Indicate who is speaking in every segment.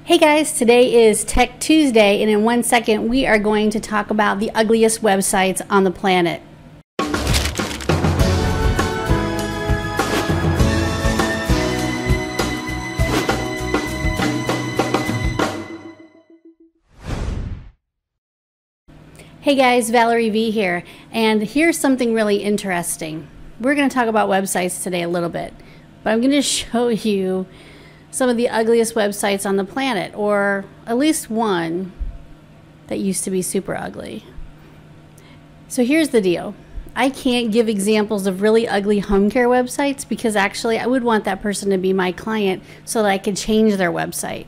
Speaker 1: Hey guys, today is Tech Tuesday, and in 1 second we are going to talk about the ugliest websites on the planet. Hey guys, Valerie V here, and here's something really interesting. We're going to talk about websites today a little bit, but I'm going to show you some of the ugliest websites on the planet, or at least one that used to be super ugly. So here's the deal. I can't give examples of really ugly home care websites because actually I would want that person to be my client so that I could change their website.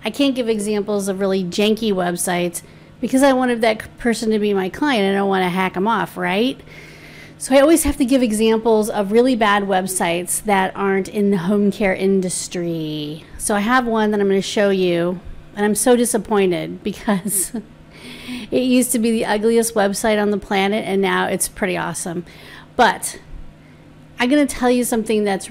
Speaker 1: I can't give examples of really janky websites because I wanted that person to be my client and I don't want to hack them off, right? So I always have to give examples of really bad websites that aren't in the home care industry. So I have one that I'm going to show you, and I'm so disappointed because it used to be the ugliest website on the planet and now it's pretty awesome. But I'm going to tell you something that's,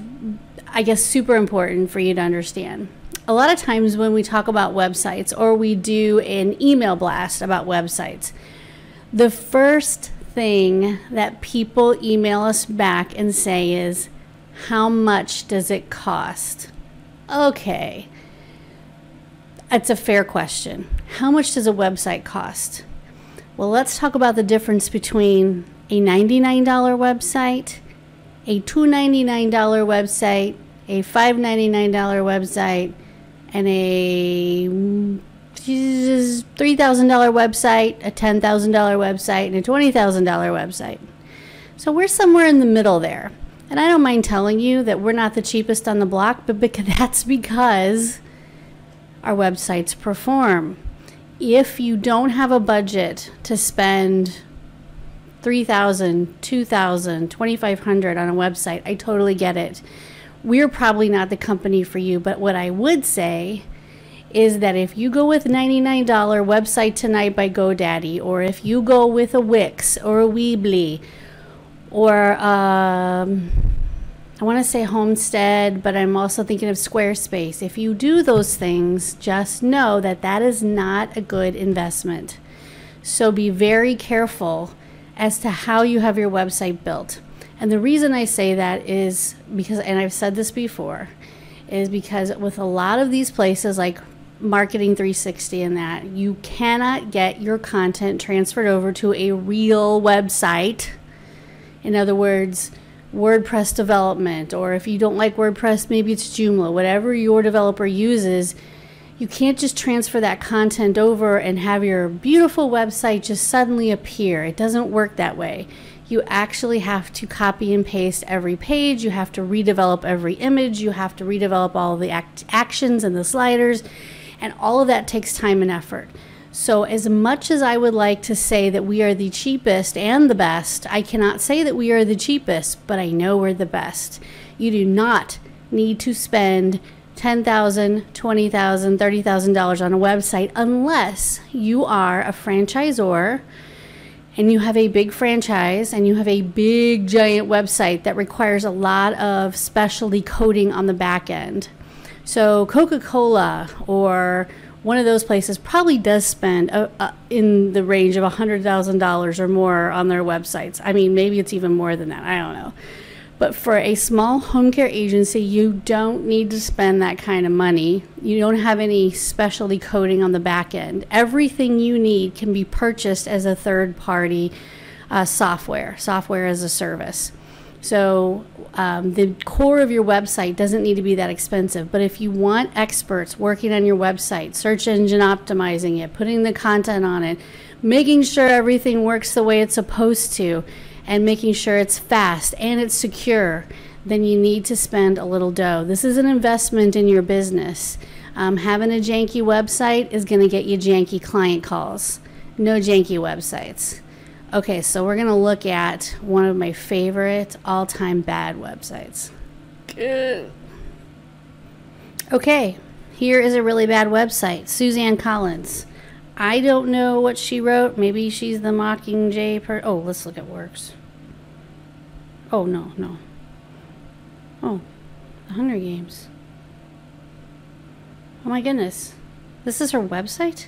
Speaker 1: I guess, super important for you to understand. A lot of times when we talk about websites or we do an email blast about websites, the first thing that people email us back and say is, how much does it cost? Okay, that's a fair question. How much does a website cost? Well, let's talk about the difference between a $99 website, a $299 website, a $599 website, and a $3,000 website, a $10,000 website, and a $20,000 website. So we're somewhere in the middle there. And I don't mind telling you that we're not the cheapest on the block, but that's because our websites perform. If you don't have a budget to spend $3,000, $2,000, $2,500 on a website, I totally get it. We're probably not the company for you, but what I would say is that if you go with $99 Website Tonight by GoDaddy, or if you go with a Wix or a Weebly, or I want to say Homestead, but I'm also thinking of Squarespace. If you do those things, just know that that is not a good investment. So be very careful as to how you have your website built. And the reason I say that is because, and I've said this before, is because with a lot of these places like Marketing 360 and that, you cannot get your content transferred over to a real website. In other words, WordPress development, or if you don't like WordPress, maybe it's Joomla, whatever your developer uses. You can't just transfer that content over and have your beautiful website just suddenly appear. It doesn't work that way. You actually have to copy and paste every page. You have to redevelop every image. You have to redevelop all of the actions and the sliders. And all of that takes time and effort. So as much as I would like to say that we are the cheapest and the best, I cannot say that we are the cheapest, but I know we're the best. You do not need to spend $10,000, $20,000, $30,000 on a website unless you are a franchisor and you have a big franchise and you have a big giant website that requires a lot of specialty coding on the back end. So Coca-Cola or one of those places probably does spend in the range of $100,000 or more on their websites. I mean, maybe it's even more than that. I don't know. But for a small home care agency, you don't need to spend that kind of money. You don't have any specialty coding on the back end. Everything you need can be purchased as a third-party software as a service. So the core of your website doesn't need to be that expensive. But if you want experts working on your website, search engine optimizing it, putting the content on it, making sure everything works the way it's supposed to, and making sure it's fast and it's secure, then you need to spend a little dough. This is an investment in your business. Having a janky website is going to get you janky client calls. No janky websites. Okay, so we're going to look at one of my favorite all-time bad websites. Okay, here is a really bad website. Suzanne Collins. I don't know what she wrote. Maybe she's the Mockingjay oh, let's look at works. Oh, no. Oh, the Hunger Games. Oh my goodness. This is her website?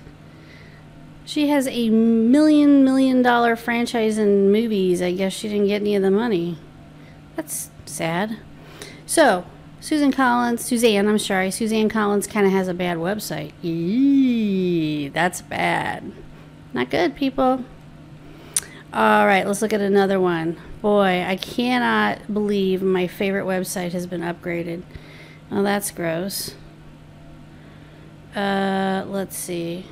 Speaker 1: She has a $1 million franchise in movies. I guess she didn't get any of the money. That's sad. So, Suzanne Collins kind of has a bad website. Eee, that's bad. Not good, people. All right, let's look at another one. Boy, I cannot believe my favorite website has been upgraded. Oh, that's gross. Let's see.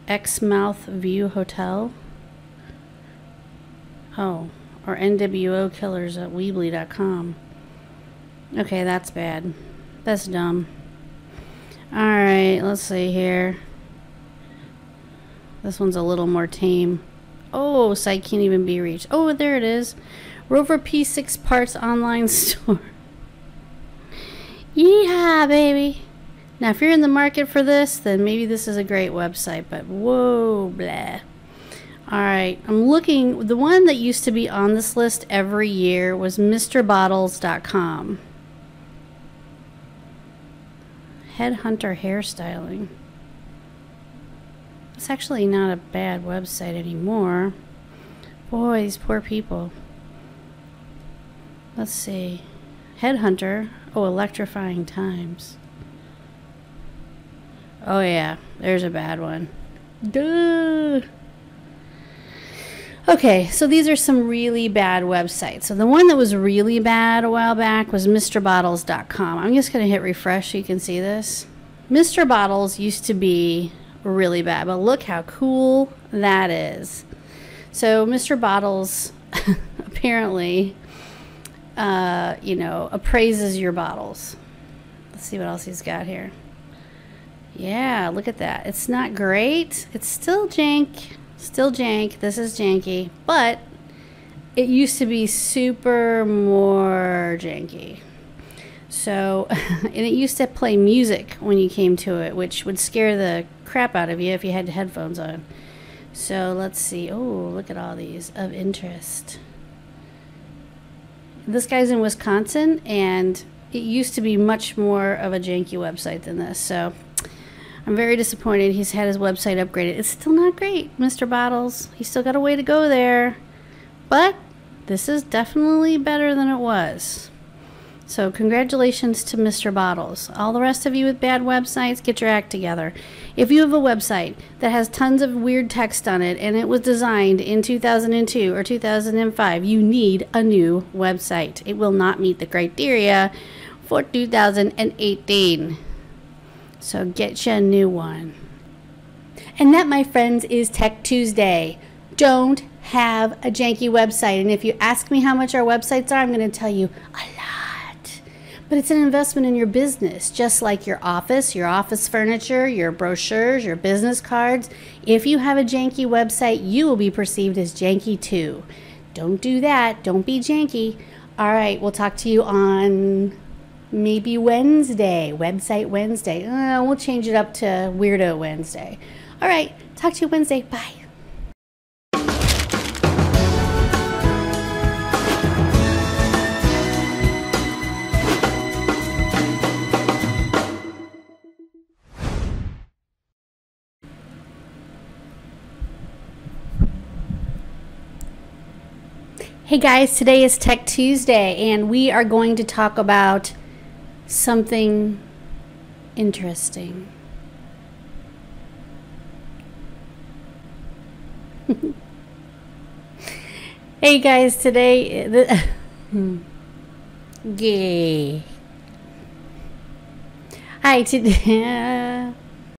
Speaker 1: Exmouth View Hotel. Oh, or NWO Killers at Weebly.com. Okay, that's bad. That's dumb. Alright, let's see here. This one's a little more tame. Oh, site can't even be reached. Oh, there it is. Rover P6 Parts Online Store. Yeehaw, baby. Now, if you're in the market for this, then maybe this is a great website, but whoa, blah. Alright, I'm looking. The one that used to be on this list every year was MrBottles.com. Headhunter Hairstyling. It's actually not a bad website anymore. Boy, these poor people. Let's see. Headhunter. Oh, Electrifying Times. Oh yeah, there's a bad one. Duh. Okay, so these are some really bad websites. So the one that was really bad a while back was MrBottles.com. I'm just going to hit refresh so you can see this. Mr. Bottles used to be really bad, but look how cool that is. So Mr. Bottles apparently, appraises your bottles. Let's see what else he's got here. Yeah, look at that. It's not great. It's still jank. Still jank. This is janky. But it used to be super more janky. So, and it used to play music when you came to it, which would scare the crap out of you if you had headphones on. So, let's see. Oh, look at all these of interest. This guy's in Wisconsin, and it used to be much more of a janky website than this. So, I'm very disappointed. He's had his website upgraded. It's still not great, Mr. Bottles. He's still got a way to go there. But this is definitely better than it was. So congratulations to Mr. Bottles. All the rest of you with bad websites, get your act together. If you have a website that has tons of weird text on it and it was designed in 2002 or 2005, you need a new website. It will not meet the criteria for 2018. So get you a new one. And that, my friends, is Tech Tuesday. Don't have a janky website. And if you ask me how much our websites are, I'm going to tell you a lot. But it's an investment in your business, just like your office furniture, your brochures, your business cards. If you have a janky website, you will be perceived as janky too. Don't do that. Don't be janky. All right, we'll talk to you on maybe Wednesday, Website Wednesday. We'll change it up to Weirdo Wednesday. All right, talk to you Wednesday. Bye. Hey guys, today is Tech Tuesday, and we are going to talk about something interesting. Hey guys, today gay. Hi, today